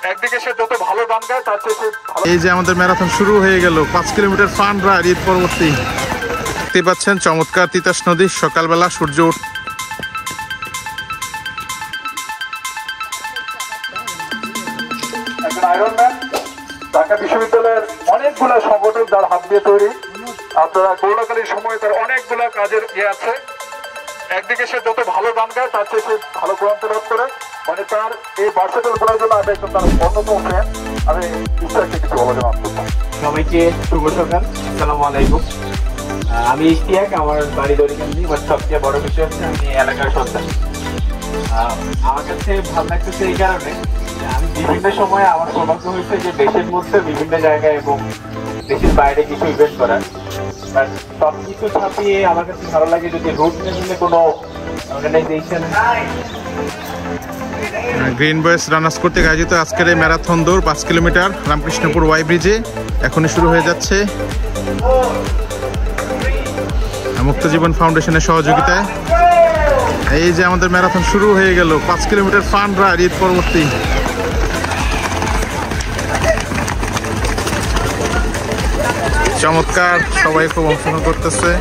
একদিকে সে যত ভালো গান গায় তার চেয়ে এই যে আমাদের ম্যারাথন শুরু হয়ে গেল 5 কিলোমিটার ফান রাইড ঈদ পরবর্তী। দেখতে পাচ্ছেন চমৎকার তিতাস নদী, সকালবেলা সূর্য আয়রনম্যান ঢাকা বিশ্ববিদ্যালয়ের অনেকগুলো সংগঠন যার হাত দিয়ে তৈরি। আপনারা করোনাকালীন সময়ে তার অনেকগুলো কাজের আছে। একদিকে সে যত ভালো গান গায় তার চেয়ে সে ভালো কোরআন তেলাওয়াত করে, মানে তার এই ভার্সেটাইল বলার জন্য আমি একদম তার অন্যতম ফ্যান। আমি ইশতিয়াককে কিছু বলার জন্য সবাইকে শুভ সকাল, আসসালামু আলাইকুম। আমি ইশতিয়াক, আমার বাড়ি দড়িকান্দি। বাট সবচেয়ে বড় বিষয় হচ্ছে আমি এলাকার সন্তান। আমার কাছে ভালো লাগতেছে এই কারণে আমি বিভিন্ন সময় আমার সৌভাগ্য হয়েছে যে দেশের মধ্যে বিভিন্ন জায়গায় এবং দেশের বাইরে কিছু ইভেন্ট করার। বাট সব কিছু ছাপিয়ে আমার কাছে ভালো লাগে যদি রুট নিয়ে কোনো অর্গানাইজেশন গ্রিন বয়েস রানার্স কর্তৃক আয়োজিত আজকের এই ম্যারাথন দৌড় 5 কিলোমিটার রামকৃষ্ণপুর ওয়াই ব্রিজে এখনই শুরু হয়ে যাচ্ছে মুক্ত জীবন ফাউন্ডেশনের সহযোগিতায়। এই যে আমাদের ম্যারাথন শুরু হয়ে গেল 5 কিলোমিটার ফান রাইড ঈদ পরবর্তী। চমৎকার, সবাই খুব অংশগ্রহণ করতেছে,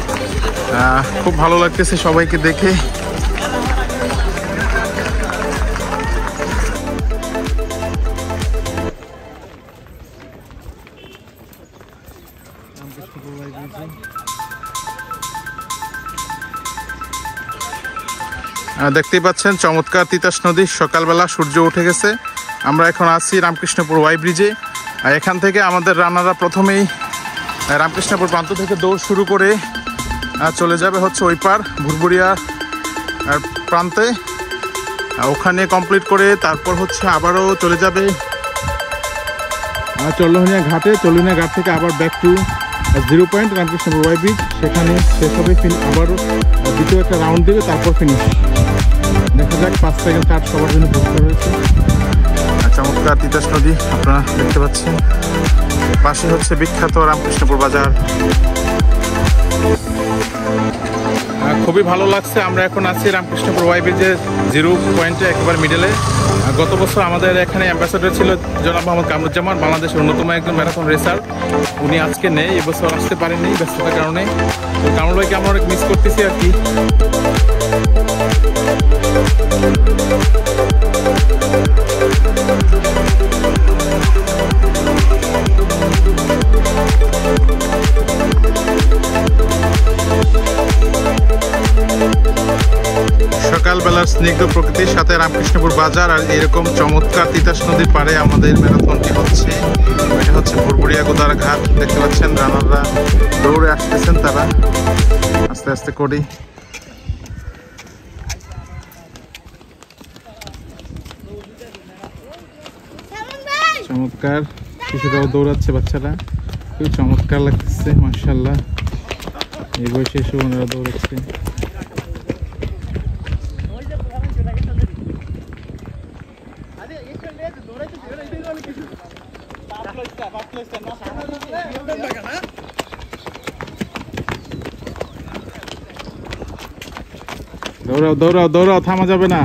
খুব ভালো লাগতেছে সবাইকে দেখে। দেখতেই পাচ্ছেন চমৎকার তিতাস নদী, সকালবেলা সূর্য উঠে গেছে। আমরা এখন আছি রামকৃষ্ণপুর ওয়াই ব্রিজে। এখান থেকে আমাদের রানাররা প্রথমেই রামকৃষ্ণপুর প্রান্ত থেকে দৌড় শুরু করে চলে যাবে হচ্ছে ওই পার ভুরভুরিয়া প্রান্তে, ওখানে কমপ্লিট করে তারপর হচ্ছে আবারও চলে যাবে চল্লহনিয়া ঘাটে। চল্লহনিয়া ঘাট থেকে আবার back to 0 point Ramkrishnapur Y bridge, সেখানে শেষ হবে। আবারও দ্বিতীয় একটা রাউন্ড দেবে, তারপর ফিনিশ। দেখা যাক 5 সেকেন্ড কাট সবার জন্য প্রস্তুত রয়েছে। চমৎকার তিতাস নদী আপনারা দেখতে পাচ্ছেন, পাশে হচ্ছে বিখ্যাত রামকৃষ্ণপুর বাজার। খুবই ভালো লাগছে। আমরা এখন আছি রামকৃষ্ণপুর ওয়াই ব্রিজের 0 পয়েন্টে, একেবারে মিডলে। গত বছর আমাদের এখানে অ্যাম্বাসেডর ছিল জনাব মোহাম্মদ কামরুজ্জামান, বাংলাদেশের অন্যতম একজন ম্যারাথন রেসার। উনি আজকে নেই, এবছর আসতে পারেননি ব্যস্ততার কারণে। তো কামরুল ভাইকে আমরা অনেক মিস করতেছি আর কি। সকালবেলার স্নিগ্ধ প্রকৃতির সাথে রামকৃষ্ণপুর বাজার আর এরকম চমৎকার তিতাস নদীর পাড়ে আমাদের ম্যারাথনটি হচ্ছে। এটা হচ্ছে ভুরভুরিয়া গোদার ঘাট। দেখতে পাচ্ছেন রানাররা দৌড়ে আসতেছেন, তারা আস্তে আস্তে করি। চমৎকার, শিশুরাও দৌড়াচ্ছে, বাচ্চারা খুব চমৎকার লাগতেছে মাশাআল্লাহ। এই বয়সে এসে ওনারা দৌড়াচ্ছে। দৌড়াও দৌড়াও দৌড়াও, থামা যাবে না।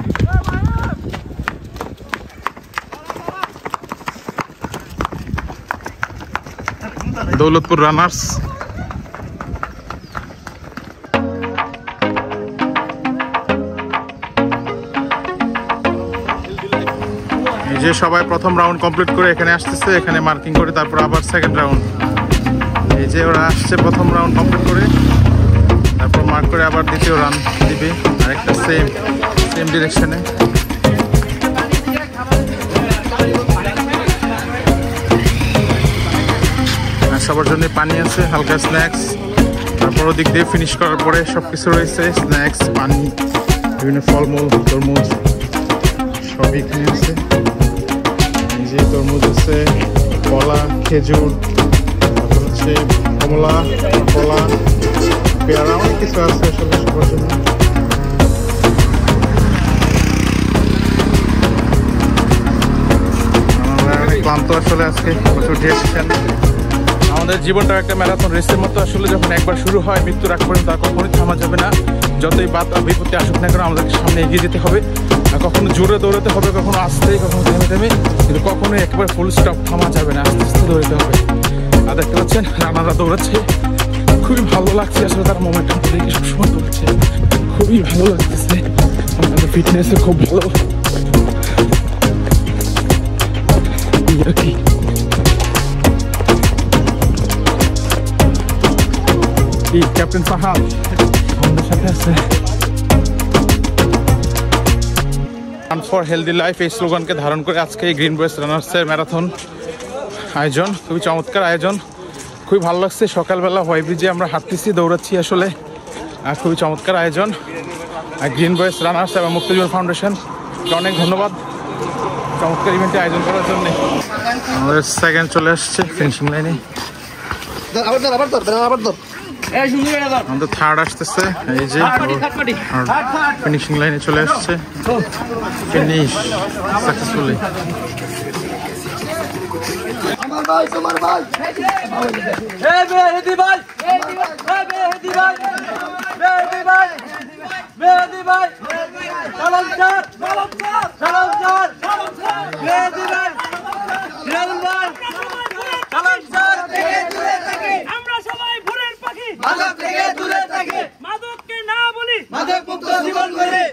দৌলতপুর রানার্স। এই যে সবাই প্রথম রাউন্ড কমপ্লিট করে এখানে আসতেছে, এখানে মার্কিং করে তারপর আবার সেকেন্ড রাউন্ড। এই যে ওরা আসছে প্রথম রাউন্ড কমপ্লিট করে, তারপর মার্ক করে আবার দ্বিতীয় রান দিবে আরেকটা সেম ডিরেকশনে। সবার জন্য পানি আছে, হালকা স্ন্যাক্স, তারপর ওদিক দিয়ে ফিনিশ করার পরে সবকিছু রয়েছে, স্ন্যাক্স, পানি, বিভিন্ন ফলমূল, তরমুজ সবই এখানে আছে। এই যে তরমুজ আছে, কলা, খেজুর, তারপর হচ্ছে কমলা, কলা, পেয়ারা, অনেক কিছু আছে আসলে সবার জন্য। ক্লান্ত আসলে আজকে প্রচুর ঢেউ এসেছেন। আমাদের জীবনটা একটা ম্যারাথন রেসের মতো। আসলে যখন একবার শুরু হয় মৃত্যুর আগ পর্যন্ত আর কখনোই থামা যাবে না। যতই বিপত্তি আসুক না কেন আমাদেরকে সামনে এগিয়ে যেতে হবে। আর কখনো জোরে দৌড়াতে হবে, কখনো আস্তে, কখনো থেমে থেমে, কিন্তু কখনোই একবার ফুল স্টপ থামা যাবে না, আস্তে আস্তে দৌড়াতে হবে। আর দেখতে পাচ্ছেন রানাররা দৌড়াচ্ছে, খুবই ভালো লাগছে আসলে। তার মোমেন্টাম দেখে সবসময় দৌড়াচ্ছে, খুবই ভালো লাগতেছে। আমাদের ফিটনেসে খুব ভালো আর কি। ক্যাপ্টেন ফাহাদ আমাদের সাথে আছে। রান ফর হেলদি লাইফ এই স্লোগানকে ধারণ করে আজকে এই গ্রিন বয়েজ রানার্সের ম্যারাথন আয়োজন। খুবই চমৎকার আয়োজন, খুবই ভালো লাগছে। সকালবেলা হোয়াইট ব্রিজে আমরা হাঁটতেছি, দৌড়াচ্ছি আসলে। খুবই চমৎকার আয়োজন। গ্রিন বয়েজ রানার্স এবং মুক্তিজীবন ফাউন্ডেশনকে অনেক ধন্যবাদ চমৎকার ইভেন্টে আয়োজন করার জন্য। আমাদের সেকেন্ড চলে আসছে ফিনিশিং লাইনে, আমাদের থার্ড আসতেছে। এই যে ফিনিশিং লাইনে চলে আসছে, ফিনিশ সাকসেসফুলি। আমরা সবাই ভোরের পাখি, মাদক থেকে দূরে থাকি, মাদককে না বলি, মাদক মুক্ত জীবন গড়ে।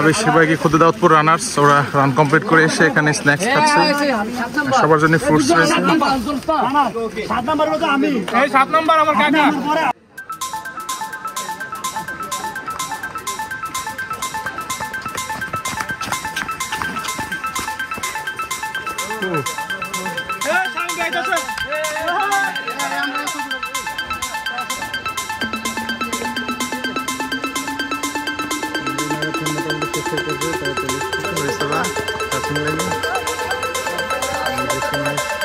বেশিরভাগই খুদে-দাউদপুর রানার্স, ওরা রান কমপ্লিট করে এসে এখানে স্ন্যাক্স খাচ্ছে। সবার জন্য ফ্রুটস রয়েছে। 7 নাম্বার হলো আমি, এই 7 নাম্বার আমার কাকা। That's